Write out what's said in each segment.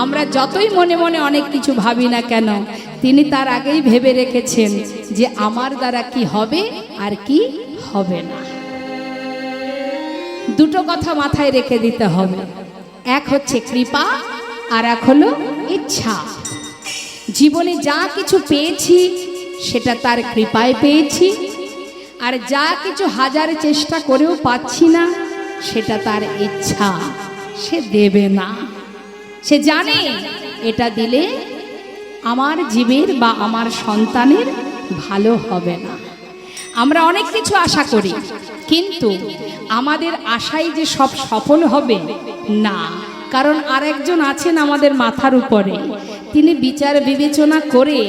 আমরা যতই মনে মনে অনেক কিছু ভাবি না কেন, তিনি তার আগেই ভেবে রেখেছেন যে আমার দ্বারা কি হবে আর কি হবে না। দুটো কথা মাথায় রেখে দিতে হবে, এক হচ্ছে কৃপা আর এক হলো ইচ্ছা। জীবনে যা কিছু পেয়েছি সেটা তার কৃপায় পেয়েছি, আর যা কিছু হাজার চেষ্টা করেও পাচ্ছি না সেটা তার ইচ্ছা। সে দেবে না, সে জানে এটা দিলে আমার জীবের বা আমার সন্তানের ভালো হবে না। আমরা অনেক কিছু আশা করি, কিন্তু আমাদের আশাই যে সব সফল হবে না, কারণ আরেকজন আছেন আমাদের মাথার উপরে, তিনি বিচার বিবেচনা করে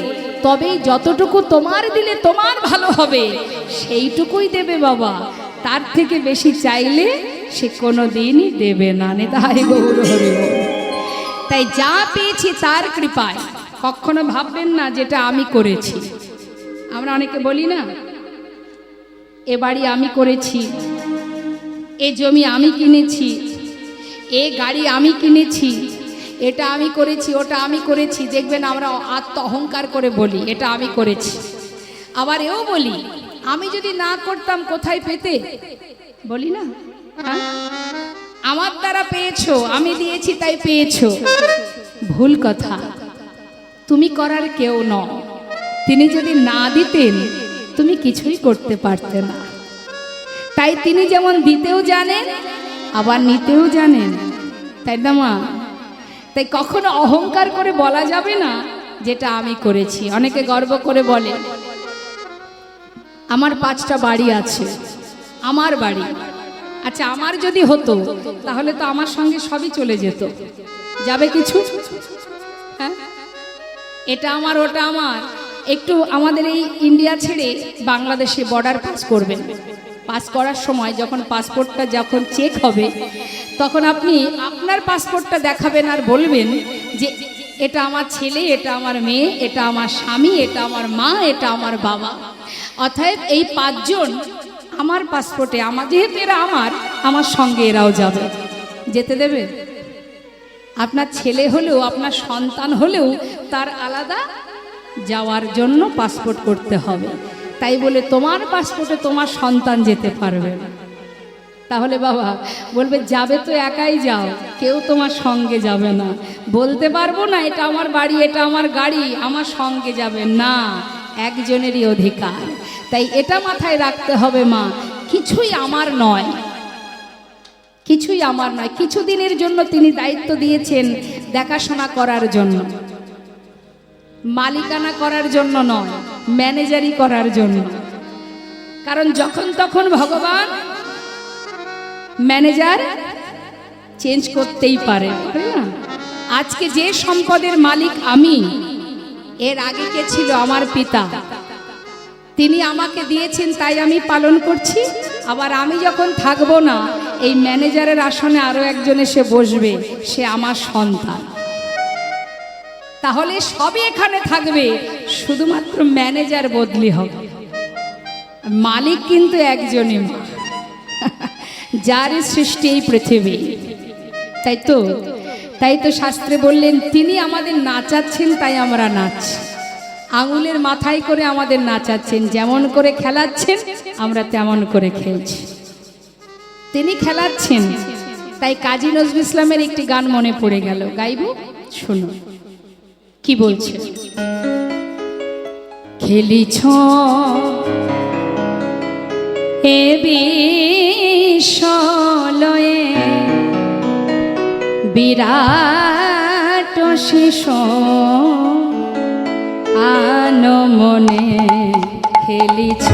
তবেই যতটুকু তোমার দিলে তোমার ভালো হবে সেইটুকুই দেবে বাবা। তার থেকে বেশি চাইলে সে কোনো দিনই দেবে না। নেতাই গৌর হরি বল। তাই যা পেয়েছি তার কৃপায়। কখনো ভাববেন না যেটা আমি করেছি। আমরা অনেকে বলি না, এ বাড়ি আমি করেছি, এ জমি আমি কিনেছি, এ গাড়ি আমি কিনেছি, এটা আমি করেছি, ওটা আমি করেছি। দেখবেন আমরা আত্ম অহংকার করে বলি এটা আমি করেছি। আবার এও বলি আমি যদি না করতাম কোথায় পেতে, বলি না, আমার দ্বারা পেয়েছো, আমি দিয়েছি তাই পেয়েছো। ভুল কথা, তুমি করার কেউ নও। তিনি যদি না দিতেন তুমি কিছুই করতে পারতে না। তাই তিনি যেমন দিতেও জানেন আবার নিতেও জানেন, তাই না মা? তাই কখনো অহংকার করে বলা যাবে না যেটা আমি করেছি। অনেকে গর্ব করে বলে আমার 5টা বাড়ি আছে, আমার বাড়ি। আচ্ছা, আমার যদি হতো তাহলে তো আমার সঙ্গে সবই চলে যেত, যাবে কিছু? হ্যাঁ, এটা আমার ওটা আমার। একটু আমাদের এই ইন্ডিয়া ছেড়ে বাংলাদেশে বর্ডার পাস করবেন, পাস করার সময় যখন পাসপোর্টটা যখন চেক হবে তখন আপনি আপনার পাসপোর্টটা দেখাবেন আর বলবেন যে এটা আমার ছেলে, এটা আমার মেয়ে, এটা আমার স্বামী, এটা আমার মা, এটা আমার বাবা। অতএব এই 5 জন আমার পাসপোর্টে, আমার যেহেতু এরা আমার সঙ্গে এরাও যাবে। যেতে দেবে? আপনার ছেলে হলেও আপনার সন্তান হলেও তার আলাদা যাওয়ার জন্য পাসপোর্ট করতে হবে। তাই বলে তোমার পাসপোর্টে তোমার সন্তান যেতে পারবে না। তাহলে বাবা বলবে যাবে তো একাই যাও, কেউ তোমার সঙ্গে যাবে না। বলতে পারবো না এটা আমার বাড়ি, এটা আমার গাড়ি, আমার সঙ্গে যাবে না, একজনেরই অধিকার। তাই এটা মাথায় রাখতে হবে মা, কিছুই আমার নয়, কিছুই আমার নয়। কিছুদিনের জন্য তিনি দায়িত্ব দিয়েছেন দেখাশোনা করার জন্য, মালিকানা করার জন্য নয়, ম্যানেজারি করার জন্য। কারণ যখন তখন ভগবান ম্যানেজার চেঞ্জ করতেই পারে, তাই না? আজকে যে সম্পদের মালিক আমি, এর আগে কে ছিল? আমার পিতা। তিনি আমাকে দিয়েছেন তাই আমি পালন করছি। আবার আমি যখন থাকবো না, এই ম্যানেজারের আসনে আরো একজন এসে বসবে, সে আমার সন্তান। তাহলে সবই এখানে থাকবে, শুধুমাত্র ম্যানেজার বদলি হবে, মালিক কিন্তু একজনই, যার সৃষ্টি এই পৃথিবী। তাই তো শাস্ত্রে বললেন তিনি আমাদের নাচাচ্ছেন তাই আমরা নাচছি, আঙুলের মাথায় করে আমাদের নাচাচ্ছেন, যেমন করে খেলাচ্ছেন আমরা তেমন করে খেলছি। তিনি খেলাচ্ছেন। তাই কাজী নজরুল ইসলামের একটি গান মনে পড়ে গেল, গাইব, শুনুন কি বলছে। খেলিছ এ বিশ্বলয়ে বিরাট শিশু আনো মনে খেলিছ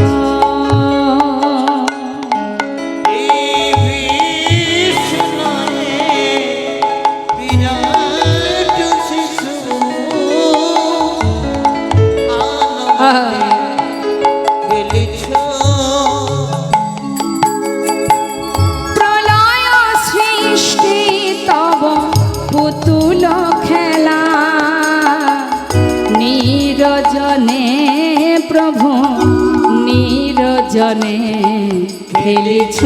প্রলয় সৃষ্টি তব পুতুল খেলা নিরজনে প্রভু নিরজনে খেলিছ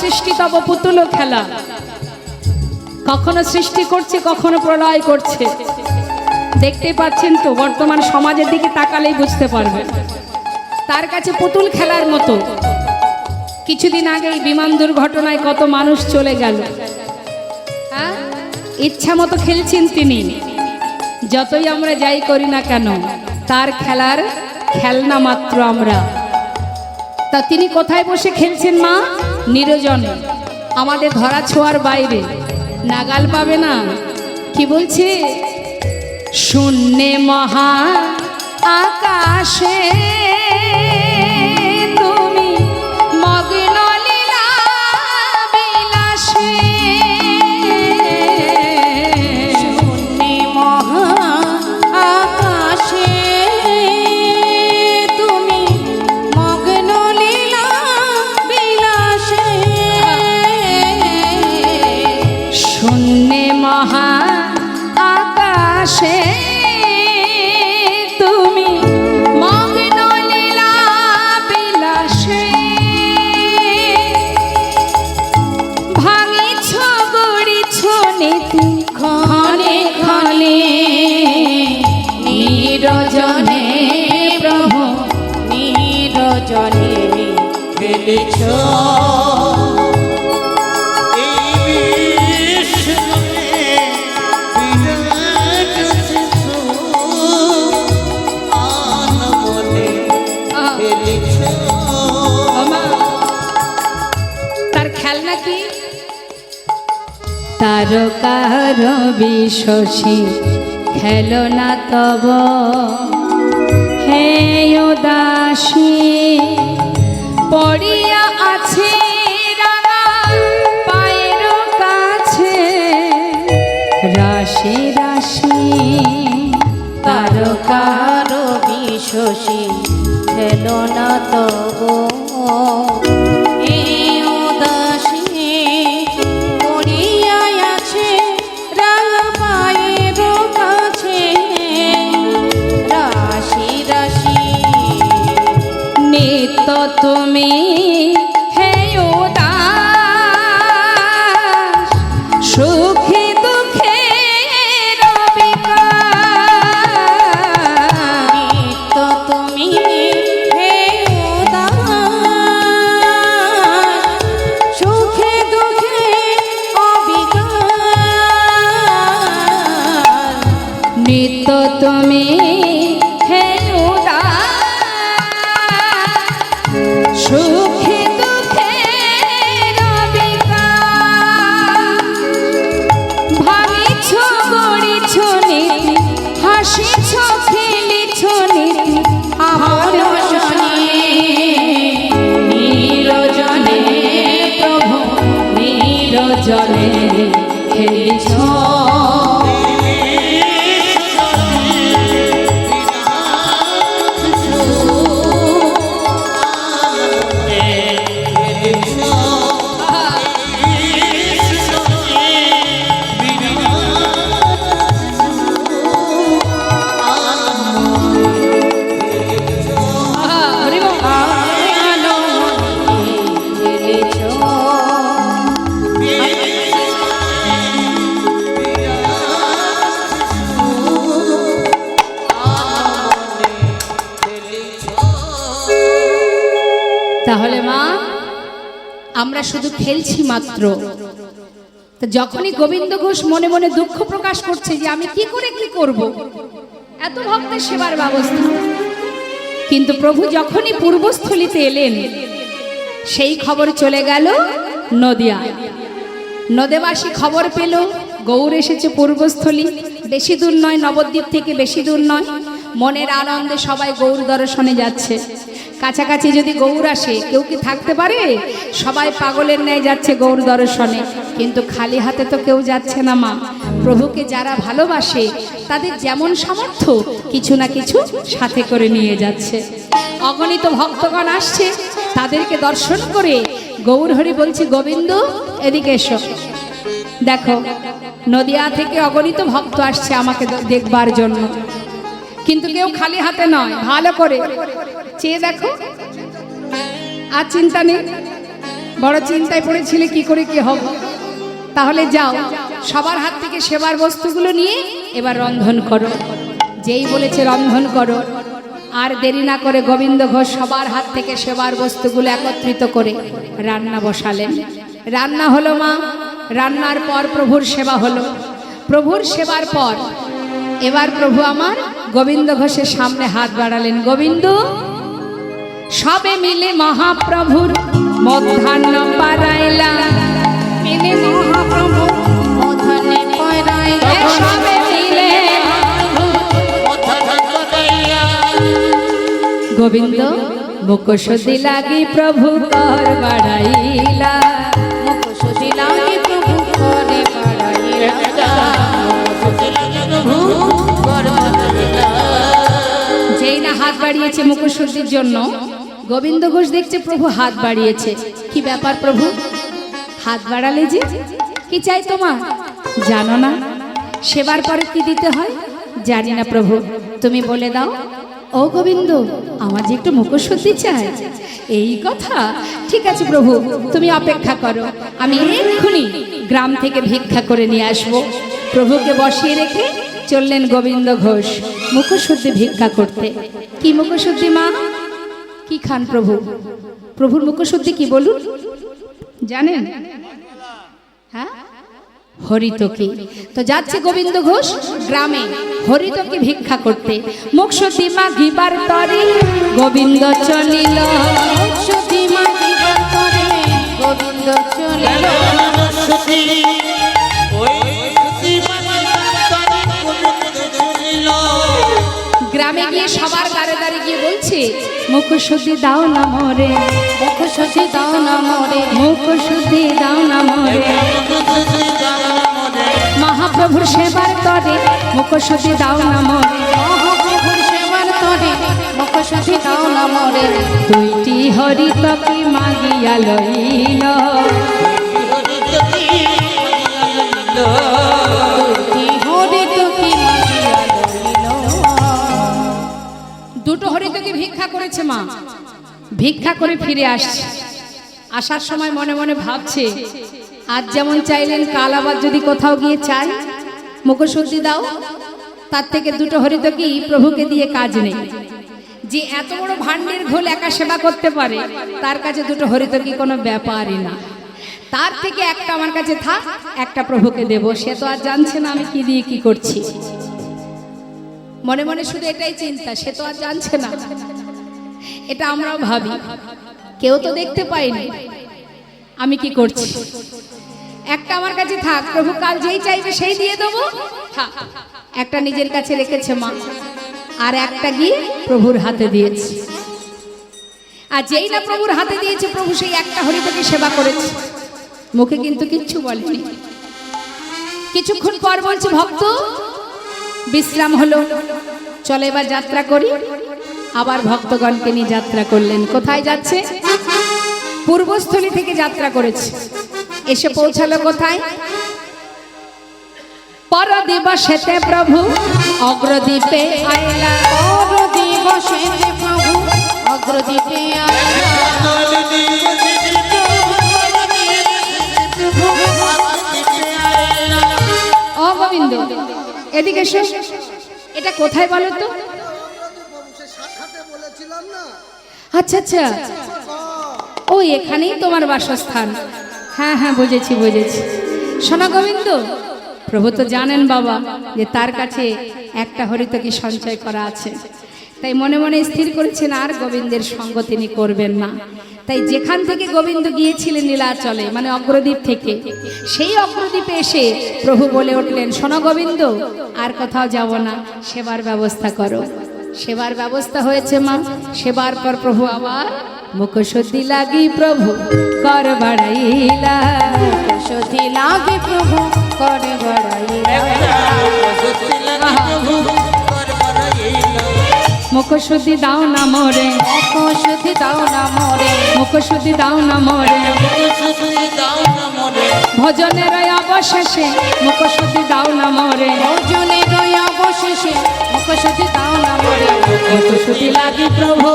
সৃষ্টি তব পুতুল খেলা, কখনো সৃষ্টি করছে কখনো প্রলয় করছে। দেখতে পাচ্ছেন তো, বর্তমান সমাজের দিকে তাকালেই বুঝতে পারবেন তার কাছে পুতুল খেলার মতো। কিছুদিন আগে বিমান দুর্ঘটনায় কত মানুষ চলে গেল। হ্যাঁ, ইচ্ছা মতো খেলছেন তিনি। যতই আমরা যাই করি না কেন, তার খেলার খেলনা মাত্র আমরা। তা তিনি কোথায় বসে খেলছেন মা? নিরজনে, আমাদের ধরা ছোঁয়ার বাইরে, নাগাল পাবে না। কি বলছে? শূন্যে মহা আকাশে তুমি মগ্ন লীলা বিলাসে, শূন্যে মহা আকাশে তুমি মগ্ন লীলা বিলাসে, শূন্যে মহা আকাশে তুমি মগ্ন লীলা বিলাসে, ভাঙিছ গড়িছ নীতি ক্ষণে ক্ষণে, নিরজনে প্রভু নিরজনে খেলেছ তার খেলনা কি? তারকার বিশসী খেলনা তব হে উদাসী, পড়িয়া আছে রাঙা পায়ের কাছে রাশি রাশি, তারকার বিশসী খেলনা তব এ উদাসী, পড়িয়া আছে রাঙা পায়ের কাছে রাশি রাশি, নিত্য তুমি হে উদাস, সুখে দুঃখে নিত্য তুমি হে উদাস, সুখে দুঃখে অবিকার, নিত্য তুমি হে উদাস, সুখে দুঃখে ভাঙিছ গড়িছ নীতি, হাসিছ খেলিছ নীতি আমার শনি, নিরজনে প্রভু নিরজনে খেলিছ। তাহলে মা, আমরা শুধু খেলছি মাত্র। তো যখনই গোবিন্দ ঘোষ মনে মনে দুঃখ প্রকাশ করছে যে আমি কি করে কি করব, এত ভক্তের সেবার ব্যবস্থা, কিন্তু প্রভু যখনই পূর্বস্থলিতে এলেন, সেই খবর চলে গেল নদিয়ায়। নদেবাসী খবর পেল গৌর এসেছে পূর্বস্থলী, বেশি দূর নয়, নবদ্বীপ থেকে বেশি দূর নয়। মনের আনন্দে সবাই গৌর দর্শনে যাচ্ছে। কাছাকাছি যদি গৌর আসে, কেউ কি থাকতে পারে? সবাই পাগলের ন্যায় যাচ্ছে গৌর দর্শনে, কিন্তু খালি হাতে তো কেউ যাচ্ছে না মা। প্রভুকে যারা ভালোবাসে তাদের যেমন সামর্থ্য কিছু না কিছু সাথে করে নিয়ে যাচ্ছে। অগণিত ভক্তগণ আসছে, তাদেরকে দর্শন করে গৌর হরি বলছে, গোবিন্দ এদিকে এসো। দেখো, নদিয়া থেকে অগণিত ভক্ত আসছে আমাকে দেখবার জন্য, কিন্তু কেউ খালি হাতে নয়। ভালো করে চেয়ে দেখো, আর চিন্তা নেই, বড় চিন্তায় পড়েছিলে কি করে কি হবে। তাহলে যাও, সবার হাত থেকে সেবার বস্তুগুলো নিয়ে এবার রন্ধন করো। যেই বলেছে রন্ধন করো, আর দেরি না করে গোবিন্দ ঘোষ সবার হাত থেকে সেবার বস্তুগুলো একত্রিত করে রান্না বসালেন। রান্না হলো মা। রান্নার পর প্রভুর সেবা হলো। প্রভুর সেবার পর এবার প্রভু আমার গোবিন্দ ঘোষের সামনে হাত বাড়ালেন। গোবিন্দ, সবে মিলে মহাপ্রভুর মধ্যাহ্ন পারাইলা, মিলে মহাপ্রভু মধ্যাহ্নে পারাইলা, সবে মিলে গোবিন্দ মুখশুদ্ধি লাগি প্রভু কর বাড়াইলা, মুখশুদ্ধি লাগি প্রভু করে বাড়াইলা, যেই না হাত বাড়িয়েছে মুখশুদ্ধির জন্য, গোবিন্দ ঘোষ দেখছে প্রভু হাত বাড়িয়েছে। কি ব্যাপার প্রভু, হাত বাড়ালে যে কি চাই তোমার জানো না? সেবার পরে কি দিতে হয় জানি না প্রভু, তুমি বলে দাও। ও গোবিন্দ, আমার যে একটু মুখশুদ্ধি চাই। এই কথা, ঠিক আছে প্রভু, তুমি অপেক্ষা করো, আমি এক্ষুনি গ্রাম থেকে ভিক্ষা করে নিয়ে আসবো। প্রভুকে বসিয়ে রেখে চললেন গোবিন্দ ঘোষ মুখশুদ্ধি ভিক্ষা করতে। কি মুখশুদ্ধি মা? কি খান প্রভু? প্রভুর মুখশুদ্ধি কি বলুন জানেন? হ্যাঁ, হরিতকি। তো যাচ্ছে গোবিন্দ ঘোষ গ্রামে হরিতকি ভিক্ষা করতে। মুখশুদ্ধি মাগিবার তরে গোবিন্দ চলিল, মুখশুদ্ধি মাগিবার তরে গোবিন্দ চলিল, গ্রামে গিয়ে সবার দ্বারে দ্বারে গিয়ে বলছে, মুখশুদ্ধি দাও না মোরে, মুখশুদ্ধি দাও না মোরে, মুখশুদ্ধি দাও না মোরে। মহাপ্রভুর সেবার তরে মুখশুদ্ধি দাও না মোরে, মহাপ্রভুর সেবার তরে মুখশুদ্ধি দাও না মোরে। দুইটি হরিতকি মাগিয়া লইল, দুটো হরিতকি ভিক্ষা করেছে মা। ভিক্ষা করে ফিরে আসছে। আসার সময় মনে মনে ভাবছে, আজ যেমন চাইলেন কাল আবার যদি কোথাও গিয়ে চাই মুখশুদ্ধি দাও, তার থেকে দুটো হরিতকি প্রভুকে দিয়ে কাজ নেই। যে এত বড় ভান্ডের ঘোল একা সেবা করতে পারে, তার কাছে দুটো হরিতকি কোনো ব্যাপারই না। তার থেকে একটা আমার কাছে থাক, একটা প্রভুকে দেব। সে তো আর জানছে না আমি কি দিয়ে কি করছি। মনে মনে শুধু এটাই চিন্তা, সে তো আর জানছে না। এটা আমরাও ভাবি, কেউ তো দেখতে পাইনি আমি কি করছি। একটা আমার কাছে থাক, প্রভু কাল যেই চাইবে সেই দিয়ে দেবো। থাক, একটা নিজের কাছে রেখেছে মা, আর একটা গিয়ে প্রভুর হাতে দিয়েছে। আর যেই না প্রভুর হাতে দিয়েছে, প্রভু সেই একটা হরিতকি সেবা করেছে, মুখে কিন্তু কিচ্ছু বলেনি। কিছুক্ষণ পর বলছে, ভক্ত বিশ্রাম হলো, চলে এবার যাত্রা করি। আবার ভক্তগণকে নিয়ে যাত্রা করলেন। কোথায় যাচ্ছে? পূর্বস্থলী থেকে যাত্রা করেছে। এসে পৌঁছালো কোথায়? পর দিবসেতে প্রভু অগ্রদ্বীপে আইলা, পর দিবসেতে প্রভু অগ্রদ্বীপে আইলা, ও গোবিন্দ এদিকে এসো। এটা কোথায় বলো তো? আচ্ছা আচ্ছা, ও এখানেই তোমার বাসস্থান। হ্যাঁ হ্যাঁ, বুঝেছি বুঝেছি। শোনো গোবিন্দ, প্রভু তো জানেন বাবা যে তার কাছে একটা হরিতকি সঞ্চয় করা আছে, তাই মনে মনে স্থির করেছেন আর গোবিন্দের সঙ্গ তিনি করবেন না। তাই যেখান থেকে গোবিন্দ গিয়েছিলেন নীলাচলে, মানে অগ্রদ্বীপ থেকে, সেই অগ্রদ্বীপে এসে প্রভু বলে উঠলেন, শোনো গোবিন্দ, আর কোথাও যাব না, সেবার ব্যবস্থা করো। সেবার ব্যবস্থা হয়েছে মা। সেবার পর প্রভু আবার মুখশুদ্ধি লাগি প্রভু কর বাড়াইলা, মুখশুদ্ধি লাগি প্রভু করে বাড়াইলা, মুখশুদ্ধি দাও না মোরে, মুখশুদ্ধি দাও না মোরে, মুখশুদ্ধি দাও না মোরে, ভজনের অবশেষে মুখশুদ্ধি দাও না মোরে, ভজনের অবশেষে মুখশুদ্ধি দাও না মোরে। মুখশুদ্ধি লাগি প্রভু,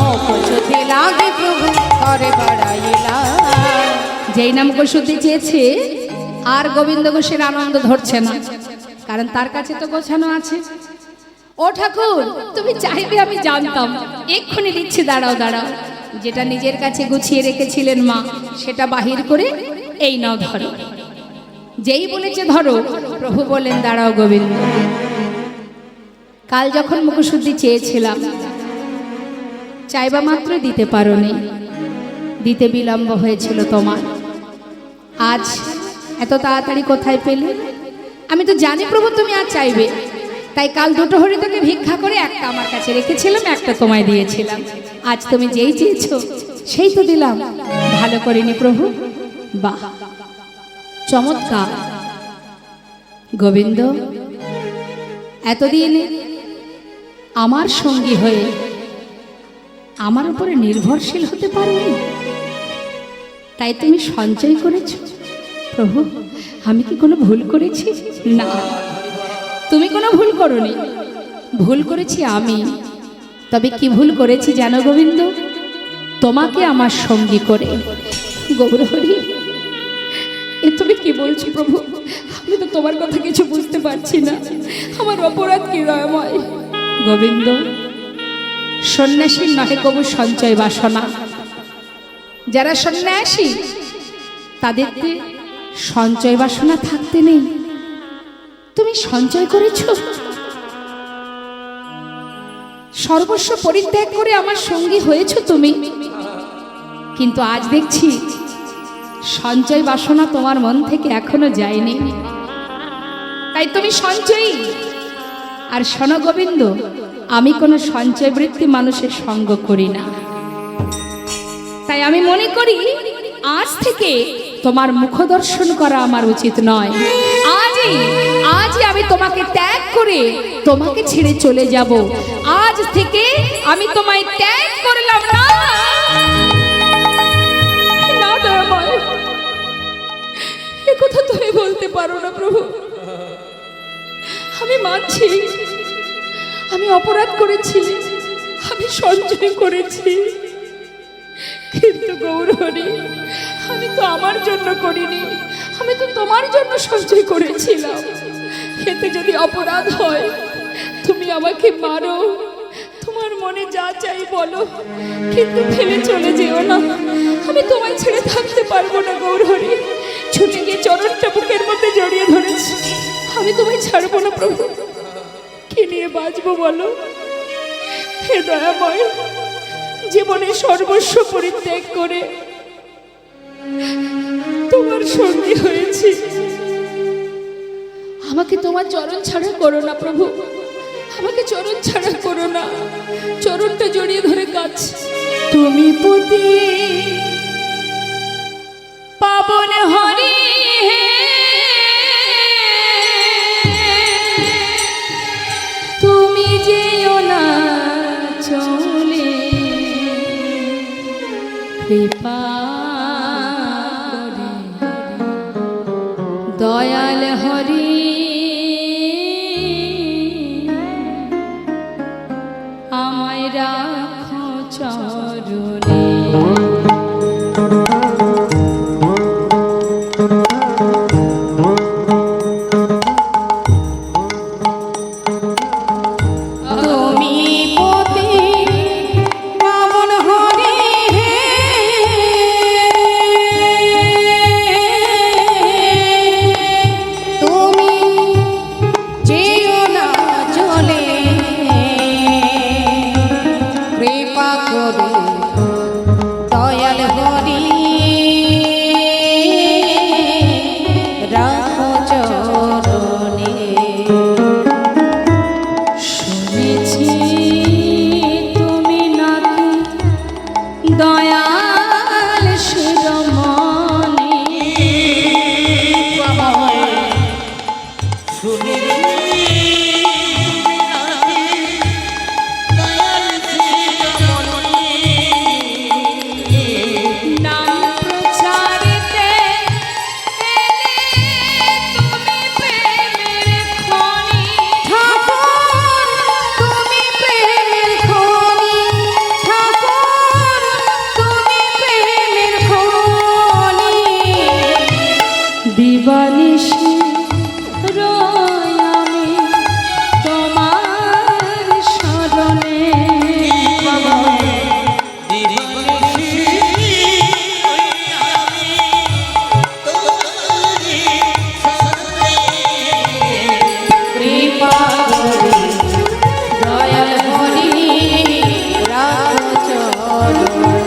মুখশুদ্ধি লাগি প্রভু ঘরে বাড়াইলা। যেই নাম গোশুদ্ধি চেয়েছে আর গোবিন্দ ঘোষের আনন্দ ধরছে না, কারণ তার কাছে তো গোছানো আছে। ও ঠাকুর, তুমি চাইবে আমি জানতাম, এক্ষুনি দিচ্ছি, দাঁড়াও দাঁড়াও। যেটা নিজের কাছে গুছিয়ে রেখেছিলেন মা, সেটা বাহির করে এই নাও ধরো। যেই বলেছে ধরো, প্রভু বলেন দাঁড়াও গোবিন্দ। কাল যখন মুখশুদ্ধি চেয়েছিলাম, চাইবা মাত্র দিতে পারোনি, দিতে বিলম্ব হয়েছিল তোমার। আজ এত তাড়াতাড়ি কোথায় পেলে? আমি তো জানি প্রভু তুমি আজ চাইবে, তাই কাল দুটো হরিতকে ভিক্ষা করে একটা আমার কাছে রেখেছিলাম, একটা তোমায় দিয়েছিলাম। আজ তুমি যেই চেয়েছো সেই তো দিলাম। ভালো করিনি প্রভু? বাহ, চমৎকার। গোবিন্দ, এতদিন আমার সঙ্গী হয়ে আমার উপরে নির্ভরশীল হতে পারোনি, তাই তুমি সঞ্চয় করেছো। প্রভু, আমি কি কোনো ভুল করেছি? না, তুমি কোনো ভুল করোনি, ভুল করেছি আমি। তবে কি ভুল করেছি জানো গোবিন্দ? তোমাকে আমার সঙ্গী করে। গৌরহরি, এ তুমি কি বলছো প্রভু? আমি তো তোমার কথা কিছু বুঝতে পারছি না, আমার অপরাধ কি দয়াময়? গোবিন্দ, সন্ন্যাসীর নহে কবু সঞ্চয় বাসনা। যারা সন্ন্যাসী তাদেরকে সঞ্চয় বাসনা থাকতে নেই। তুমি সঞ্চয় করেছো, সর্বস্ব পরিত্যাগ করে আমার সঙ্গী হয়েছো তুমি। কিন্তু আজ দেখছি সঞ্চয় বাসনা তোমার মন থেকে এখনো যায়নি, তাই তুমি সঞ্চয়ী। আর শোনো গোবিন্দ, আমি কোনো সঞ্চয় বৃত্তি মানুষের সঙ্গ করি না, তাই আমি মনে করি আজ থেকে তোমার মুখ দর্শন করা আমার উচিত নয়। আজই আমি তোমাকে ত্যাগ করে তোমাকে ছেড়ে চলে যাব। আজ থেকে আমি তোমায় ত্যাগ করলাম। না না দয়াময়, এ কথা তুমি বলতে পারো না প্রভু। আমি মানছি আমি অপরাধ করেছি, আমি সঞ্চয় করেছি, কিন্তু গৌরহরি, আমি তো আমার জন্য করিনি, আমি তো তোমার জন্য সঞ্চয় করেছিলাম। এতে যদি অপরাধ হয় তুমি আমাকে মারো, তোমার মনে যা চাই বলো, কিন্তু ফেলে চলে যেও না। আমি তোমায় ছেড়ে থাকতে পারবো না গৌরহরি। ছুটে গিয়ে চরণটা বুকের মধ্যে জড়িয়ে ধরেছি। আমি তোমায় ছাড়বো না প্রভু। কি নিয়ে বাঁচবো বলো? হে দয়াময়, জীবনে সর্বস্ব পরিত্যাগ করে তোমার সঙ্গী হয়েছি, আমাকে তোমার চরণ ছাড়া করো না প্রভু। আমাকে চরণ ছাড়া করো না। চরণটা জড়িয়ে ধরে কাজ। তুমি পতি পাবন হরি হে, তুমি যেও না চলে, কৃপা দয়াল হরি আমায় রাখো চরণে। দিবানিশি রই আমি তোমার শরণে। কৃপা করে দয়াল হরি রাখো চরণে।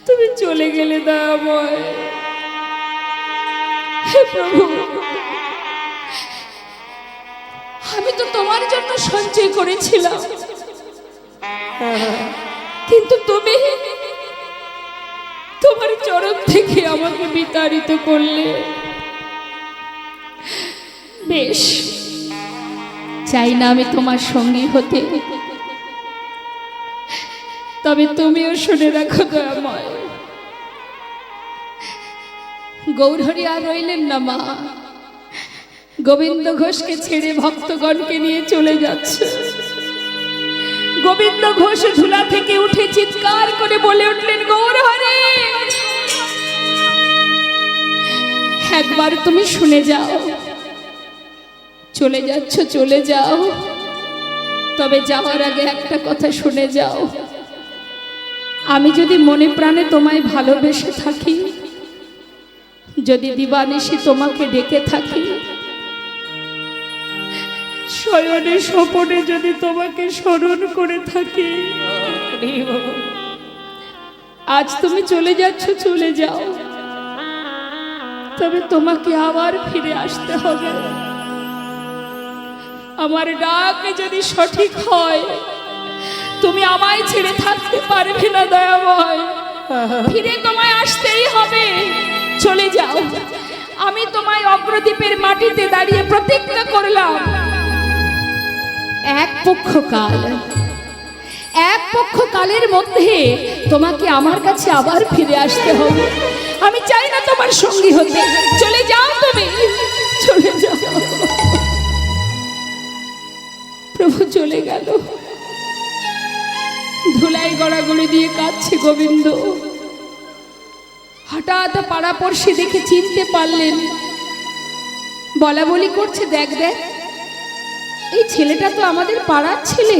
তুমি চলে গেলে দয়াময়। হে প্রভু, আমি তো তোমার জন্য সঞ্চয় করেছিলাম, কিন্তু তুমি তোমার চরণ থেকে আমাকে বিতাড়িত করলে। বেশ, চাই না আমি তোমার সঙ্গী হতে, তবে তুমিও শুনে রাখো দয়াময়, গৌরহরি আর রইলেন না মা। গোবিন্দ ঘোষকে ছেড়ে ভক্তগণকে নিয়ে চলে যাচ্ছে। গোবিন্দ ঘোষ ধুলা থেকে উঠে চিৎকার করে বলে উঠলেন, গৌরহরি, একবার তুমি শুনে যাও। চলে যাচ্ছ, চলে যাও, তবে যাওয়ার আগে একটা কথা শুনে যাও। আমি যদি মনে প্রাণে তোমায় ভালোবেসে থাকি, যদি দিবানিশি তোমাকে ডেকে থাকি, শয়নে স্বপনে যদি তোমাকে স্মরণ করে থাকি, আজ তুমি চলে যাচ্ছ, চলে যাও, তবে তোমাকে আবার ফিরে আসতে হবে। আমার ডাক যদি সঠিক হয়, তুমি আমায় ছেড়ে থাকতে পারবে না দয়াময়, ফিরে তোমায় আসতেই হবে। চলে যাও। আমি তোমায় অগ্রদ্বীপের মাটিতে দাঁড়িয়ে প্রতিজ্ঞা করলাম, এক পক্ষ কালের মধ্যে তোমাকে আমার কাছে আবার ফিরে আসতে হবে। আমি চাই না তোমার সঙ্গী হতে। চলে যাও, তুমি চলে যাও। প্রভু চলে গেল। ধুলাই গড়াগড়ি দিয়ে কাঁদছে গোবিন্দ। হঠাৎ পাড়াপড়শি দেখে চিনতে পারলেন, বলা বলি করছে, দেখ দেখ, এই ছেলেটা তো আমাদের পাড়ার ছেলে,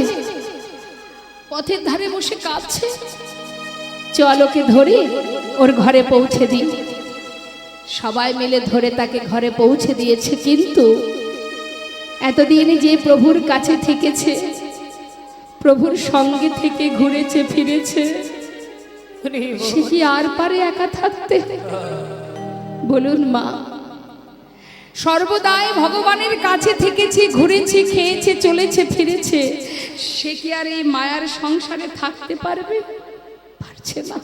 পথের ধারে বসে কাঁদছে। চল ওকে ধরে ওর ঘরে পৌঁছে দিই। সবাই মিলে ধরে তাকে ঘরে পৌঁছে দিয়েছে। কিন্তু এতদিন যে প্রভুর কাছে থেকেছে, প্রভুর সঙ্গে থেকে ঘুরেছে ফিরেছে, সে কি আর পারে একা থাকতে? বলুন মা, সর্বদাই ভগবানের কাছে থেকেছে, ঘুরেছে, খেয়েছে, চলেছে, ফিরেছে, সে কি আর এই মায়ার সংসারে থাকতে পারবে? পারছে না।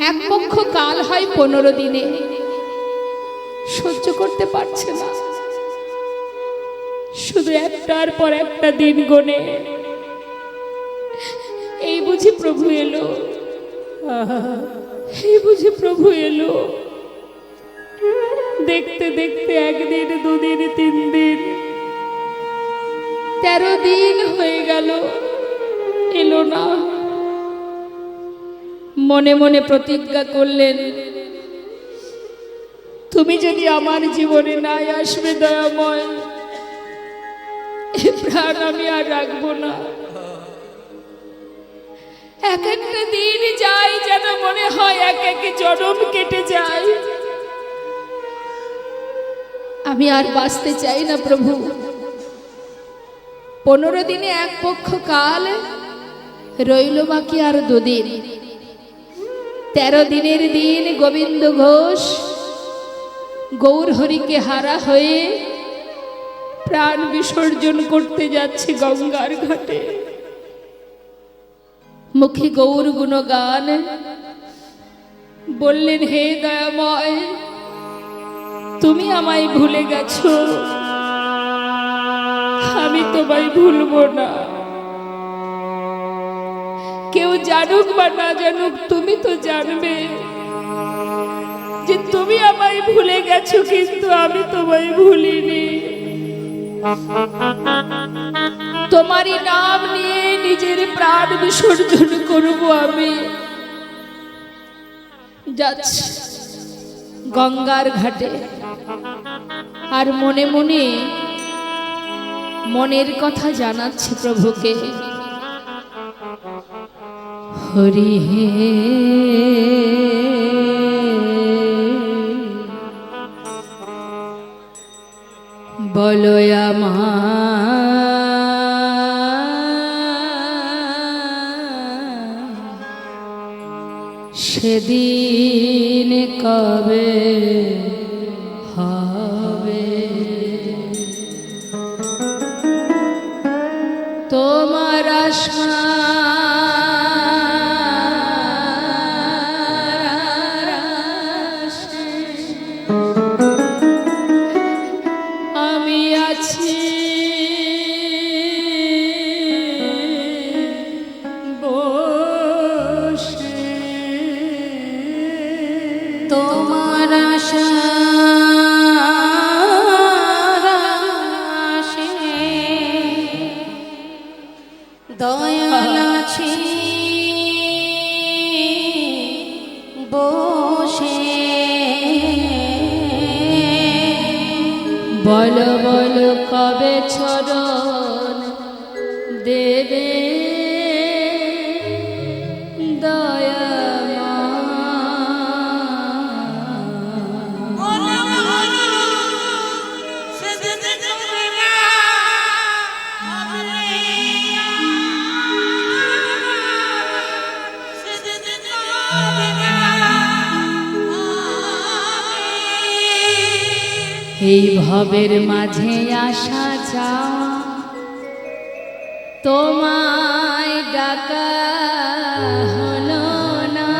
এক পক্ষ কাল হয় 15 দিনে, সহ্য করতে পারছে না। শুধু একটার পর একটা দিন গোনে, এই বুঝি প্রভু এলো, এই বুঝি প্রভু এলো। দেখতে দেখতে একদিন, দুদিন, 3 দিন, 13 দিন হয়ে গেল, এলো না। মনে মনে প্রতিজ্ঞা করলেন, তুমি যদি আমার জীবনে নাই আসবে দয়াময়, এ প্রাণ আমি আর রাখবো না। এক একটা দিন যাই যেন মনে হয় এক এক জনম কেটে যায়। আমি আর বাঁচতে চাই না প্রভু। 15 দিনে এক পক্ষ কাল, রইল বাকি আর 2 দিন। 13 দিনের দিন গোবিন্দ ঘোষ গৌর হরিকে হারা হয়ে প্রাণ বিসর্জন করতে যাচ্ছে গঙ্গার ঘাটে। মুখে গৌর গুণগান, বললেন হে দয়াময়, তুমি আমায় ভুলে গেছো, আমি তোমায় ভুলবো না। কেউ জানুক বা না জানুক, তুমি তো জানবে যে তুমি আমায় ভুলে গেছো, কিন্তু আমি তোমায় ভুলিনি। তোমারই নাম নিয়ে নিজের প্রাণ বিসর্জন করব আমি। যাচ্ছি গঙ্গার ঘাটে, আর মনে মনে মনের কথা জানাচ্ছে প্রভুকে। হরি হে বলো সেদিন কবে হবে, তোমার আশা আমি আছি বসে, তোমার আশা দয়াল আছি বসে। বলো বলো কবে চরণ দেবে এই ভবের মাঝে আসা যাওয়া, তোমায় ডাকা হলো না।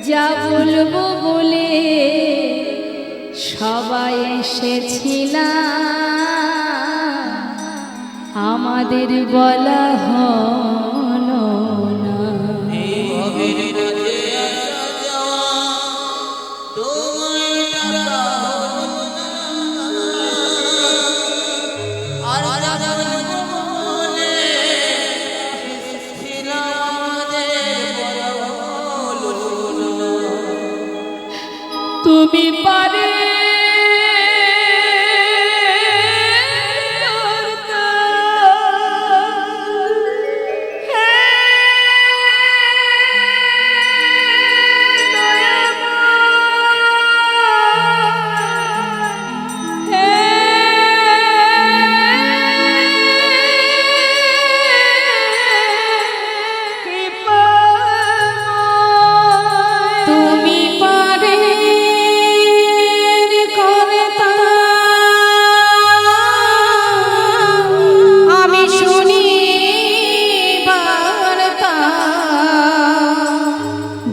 যা বলবো বলে সবাই এসেছিলাম, আমাদের বলা হলো না। তুমি পারে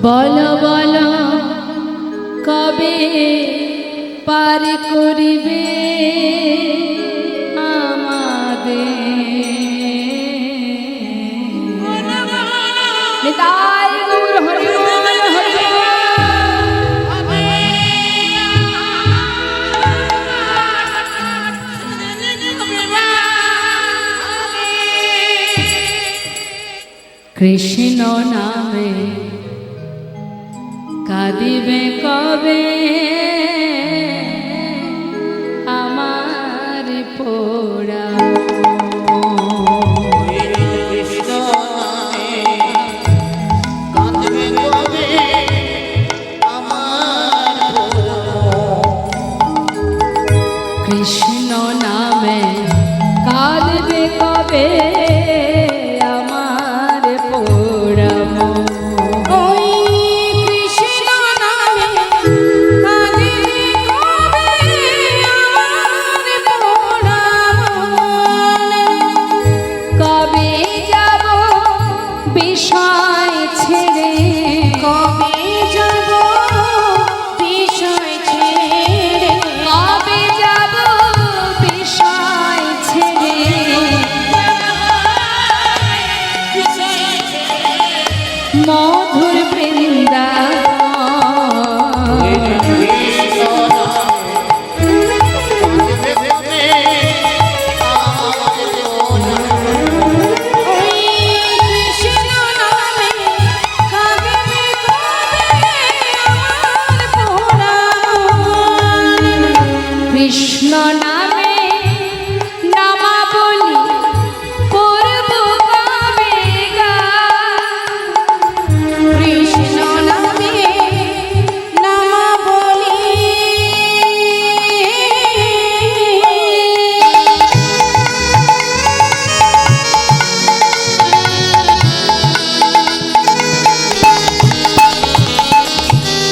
বলো বলো কবে পার করিবে আমাদের। নিতাই গৌর হরি বল, হরি বল। কৃষ্ণ নামে কাঁদিবে কবে আমার পোড়া। কৃষ্ণ নামে কাঁদিবে কবে আমার পোড়া। ওই কৃষ্ণ নামে কৃষ্ণ নামে নামাবলি করব কবে গান। কৃষ্ণ নামে নামাবলি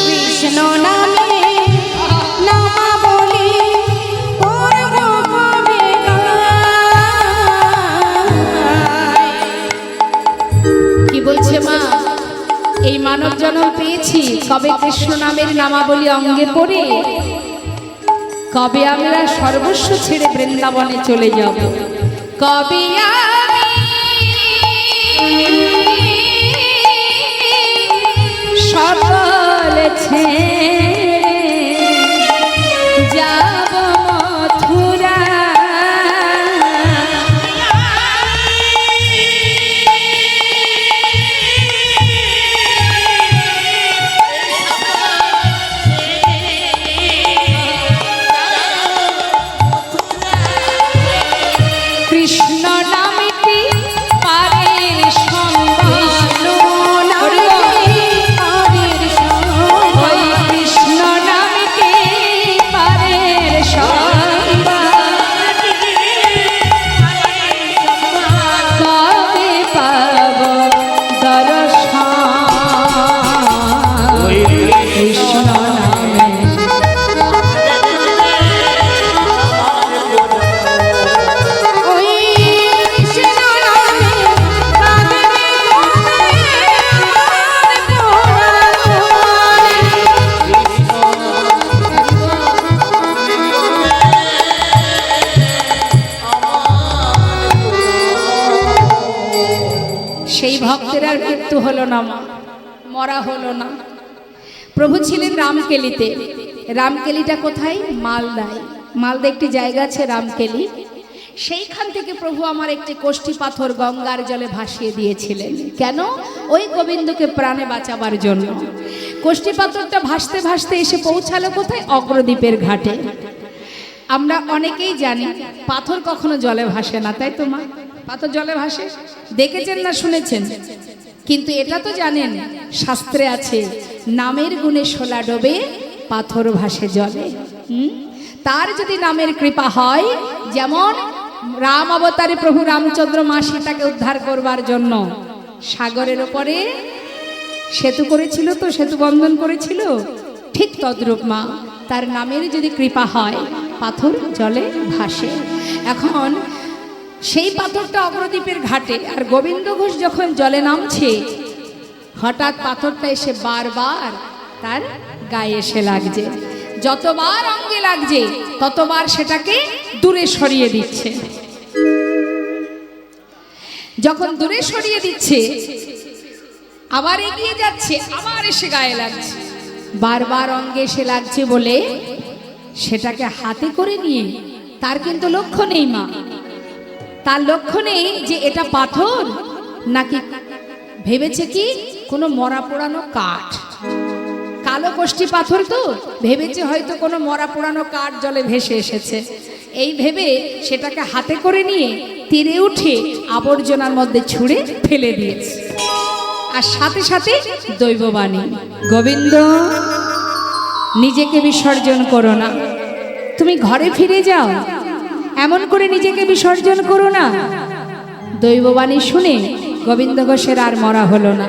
কৃষ্ণ নামে নামাবলি করব কবে গান। কি বলছে মা? এই মানব জন্ম পেয়েছি কবে কৃষ্ণ নামের নামাবলী অঙ্গে পড়ে, কবে আমরা সর্বস্ব ছেড়ে বৃন্দাবনে চলে যাব, কবে আমি সকল ছেড়ে যাব মথুরা। কৃষ্ণ নামটি পারের সম্বল, ওই কৃষ্ণ নামটি পারের সম্বল, কবে পাব দর্শন কৃষ্ণ নামে। ওই কৃষ্ণ নামে কাঁদবে সেই ভক্তের আর মৃত্যু হলো না মা, মরা হলো না। প্রভু ছিলেন রামকেলিতে। রামকেলিটা কোথায়? মালদায়। মালদা একটি জায়গা আছে রামকেলি, সেইখান থেকে প্রভু আমার একটি কোষ্ঠী পাথর গঙ্গার জলে ভাসিয়ে দিয়েছিলেন। কেন? ওই গোবিন্দকে প্রাণে বাঁচাবার জন্য। কোষ্ঠী পাথরটা ভাসতে ভাসতে এসে পৌঁছালো কোথায়? অগ্রদ্বীপের ঘাটে। আমরা অনেকেই জানি পাথর কখনো জলে ভাসে না, তাই তো মা? পাথর জলে ভাসে দেখেছেন না শুনেছেন? কিন্তু এটা তো জানেন, শাস্ত্রে আছে নামের গুণে শোলা ডোবে পাথর ভাসে জলে। তার যদি নামের কৃপা হয়, যেমন রাম অবতারে প্রভু রামচন্দ্র মা সীতাকে উদ্ধার করবার জন্য সাগরের ওপরে সেতু করেছিল, তো সেতু বন্ধন করেছিল, ঠিক তদ্রূপ মা তার নামের যদি কৃপা হয় পাথর জলে ভাসে। এখন সেই পাথরটা অগ্রদ্বীপের ঘাটে, আর গোবিন্দ ঘোষ যখন জলে নামছে হঠাৎ পাথরটা এসে বারবার তার গায়ে এসে লাগছে। যতবার অঙ্গে লাগছে ততবার সেটাকে দূরে সরিয়ে দিচ্ছে। যখন দূরে সরিয়ে দিচ্ছে আবার এগিয়ে যাচ্ছে, আবার এসে গায়ে লাগছে। বারবার অঙ্গে এসে লাগছে বলে সেটাকে হাতে করে নিয়ে, তার কিন্তু লক্ষ্য নেই মা, তার লক্ষ্য নেই যে এটা পাথর নাকি, ভেবেছে কি কোনো মরা পোড়ানো কাঠ, কালো কোষ্ঠী পাথর তো ভেবেছে হয়তো কোনো মরা পোড়ানো কাঠ জলে ভেসে এসেছে। এই ভেবে সেটাকে হাতে করে নিয়ে তীরে উঠে আবর্জনার মধ্যে ছুঁড়ে ফেলে দিয়েছে। আর সাথে সাথে দৈববাণী, গোবিন্দ নিজেকে বিসর্জন করো না, তুমি ঘরে ফিরে যাও, এমন করে নিজেকে বিসর্জন করো না। দৈববাণী শুনে গোবিন্দ ঘোষের আর মরা হলো না।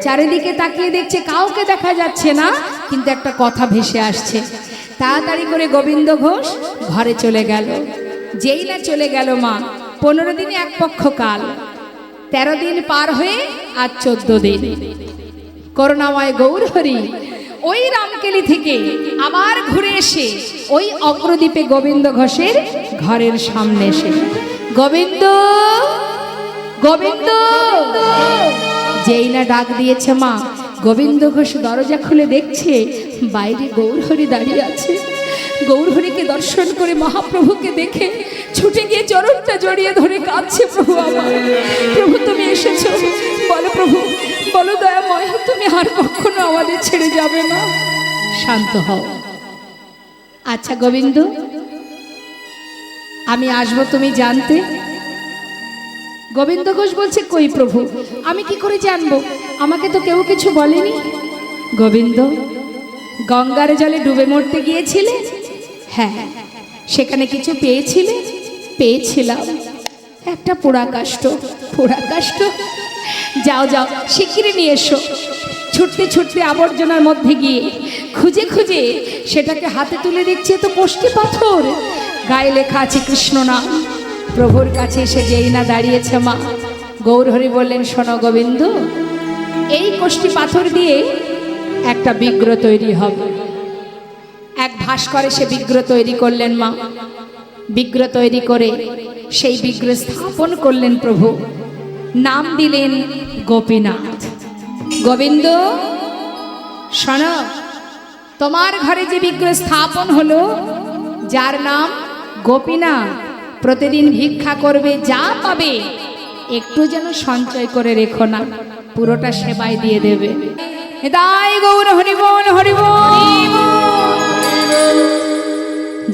চারিদিকে তাকিয়ে দেখছে কাউকে দেখা যাচ্ছে না, কিন্তু একটা কথা ভেসে আসছে। তাড়াতাড়ি করে গোবিন্দ ঘোষ ঘরে চলে গেল। যেই না চলে গেল মা, 15 দিনে এক পক্ষ কাল, 13 দিন পার হয়ে আজ 14 দিন। করুণাময় গৌর হরি ওই রামকেলি থেকে আবার ঘুরে এসে ওই অগ্রদ্বীপে গোবিন্দ ঘোষের ঘরের সামনে এসে, গোবিন্দ গোবিন্দ যেই না ডাক দিয়েছে মা, গোবিন্দ ঘোষ দরজা খুলে দেখছে বাইরে গৌরহরি দাঁড়িয়ে আছে। গৌরহরিকে দর্শন করে মহাপ্রভুকে দেখে ছুটে গিয়ে চরণটা জড়িয়ে ধরে কাঁদছে, প্রভু আমার, প্রভু তুমি এসেছো, বলো প্রভু, বলো দয়াময়, তুমি আর কখনো আমাদের ছেড়ে যাবে না। শান্ত হও। আচ্ছা গোবিন্দ, আমি আসবো তুমি জানতে? গোবিন্দ ঘোষ বলছে, কই প্রভু, আমি কি করে জানবো, আমাকে তো কেউ কিছু বলেনি। গোবিন্দ, গঙ্গার জলে ডুবে মরতে গিয়েছিলে? হ্যাঁ। সেখানে কিছু পেয়েছিলে? পেয়েছিলাম, একটা পোড়া কাষ্ঠ। পোড়া কাষ্ঠ? যাও যাও, শিগগিরই নিয়ে এসো। ছুটতে ছুটতে আবর্জনার মধ্যে গিয়ে খুঁজে খুঁজে সেটাকে হাতে তুলে দেখছে তো কোষ্ঠী পাথর, গায়ে লেখা আছে কৃষ্ণ নাম। প্রভুর কাছে এসে যেই না দাঁড়িয়েছে মা, গৌরহরি বললেন, শোনো গোবিন্দ, এই কোষ্ঠী পাথর দিয়ে একটা বিগ্রহ তৈরি হবে। এক ভাস্করে সে বিগ্রহ তৈরি করলেন মা। বিগ্রহ তৈরি করে সেই বিগ্রহ স্থাপন করলেন প্রভু, নাম দিলেন গোপীনাথ। গোবিন্দ শোনো, তোমার ঘরে যে বিগ্রহ স্থাপন হলো, যার নাম গোপীনাথ, প্রতিদিন ভিক্ষা করবে, যা পাবে একটু যেন সঞ্চয় করে রেখো না, পুরোটা সেবায় দিয়ে দেবে। তাই গৌর হরিবল হরিবল।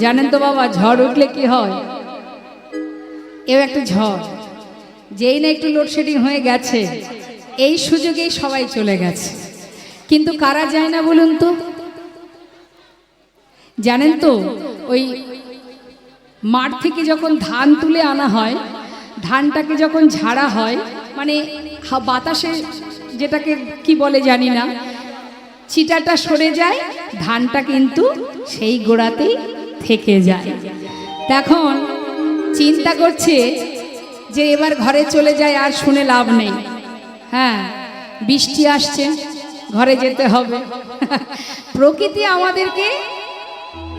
জানেন তো বাবা, ঝড় উঠলে কি হয়? এও একটা ঝড়, যেই না একটু লোডশেডিং হয়ে গেছে, এই সুযোগেই সবাই চলে গেছে। কিন্তু কারা যায় না বলুন তো? জানেন তো, ওই মাঠ থেকে যখন ধান তুলে আনা হয়, ধানটাকে যখন ঝাড়া হয়, মানে বাতাসে যেটাকে কি বলে জানি না, চিটাটা সরে যায়, ধানটা কিন্তু সেই গোড়াতেই থেকে যায়। তখন চিন্তা করছে যে এবার ঘরে চলে যায়, আর শুনে লাভ নেই। হ্যাঁ, বৃষ্টি আসছে, ঘরে যেতে হবে। প্রকৃতি আমাদেরকে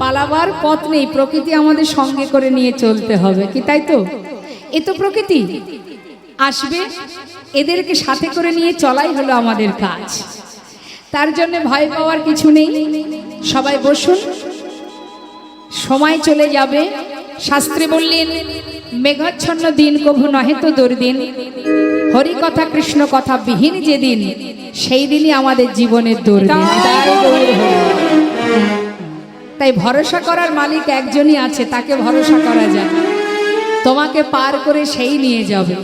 পালাবার পথ নেই, প্রকৃতি আমাদের সঙ্গে করে নিয়ে চলতে হবে, কি তাই তো? এ তো প্রকৃতি আসবে, এদেরকে সাথে করে নিয়ে চলাই হলো আমাদের কাজ। তার জন্য ভয় পাওয়ার কিছু নেই। সবাই বসুন, সময় চলে যাবে। শাস্ত্রে বললেন, মেঘাচ্ছন্ন দিন কভু নহে তো দুর্দিন, হরি কথা কৃষ্ণ কথা বিহীন যেদিন, সেই দিনই আমাদের জীবনের দুর্দিন। তাই ভরসা করার মালিক একজনই আছে, তাকে ভরসা করা যায়। তোমাকে পার করে সেই নিয়ে যাবে,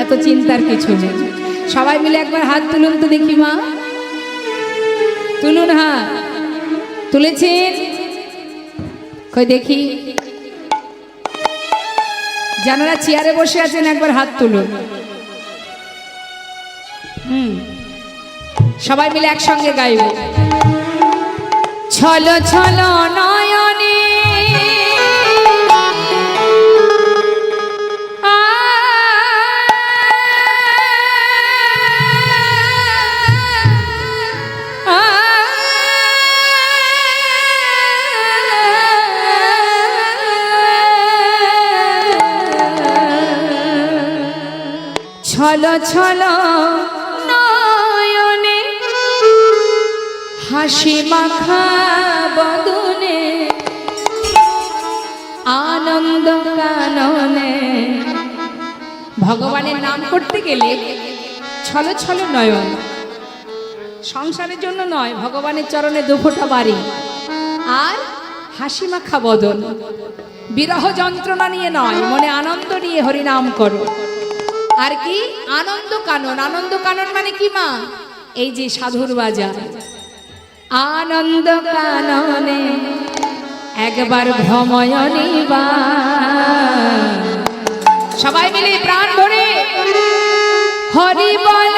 এত চিন্তার কিছু নেই। সবাই মিলে একবার হাত তুলুন তো দেখি মা, তুলুন হাত। তুলেছেন? কই দেখি। যারা চেয়ারে বসে আছেন একবার হাত তুলুন। সবাই মিলে একসঙ্গে গাইব। ছলো ছলো নয়নে ছলো ছলো নয়নে হাসি মাখা বদনে আনন্দ কাননে। ভগবানের নাম করতে গেলে ছলো ছলো নয়ন, সংসারের জন্য নয়, ভগবানের চরণে দুফোঁটা বাড়ি আর হাসি মাখা বদন। বিরহ যন্ত্রণা নিয়ে নয়, মনে আনন্দ নিয়ে হরিনাম করো। আর কি আনন্দ কানন? আনন্দ কানন মানে কি মা? এই যে সাধুর বাজার, আনন্দ কাননে একবার ভ্রময়নী বা। সবাই মিলে প্রাণ ভরে হরি বল।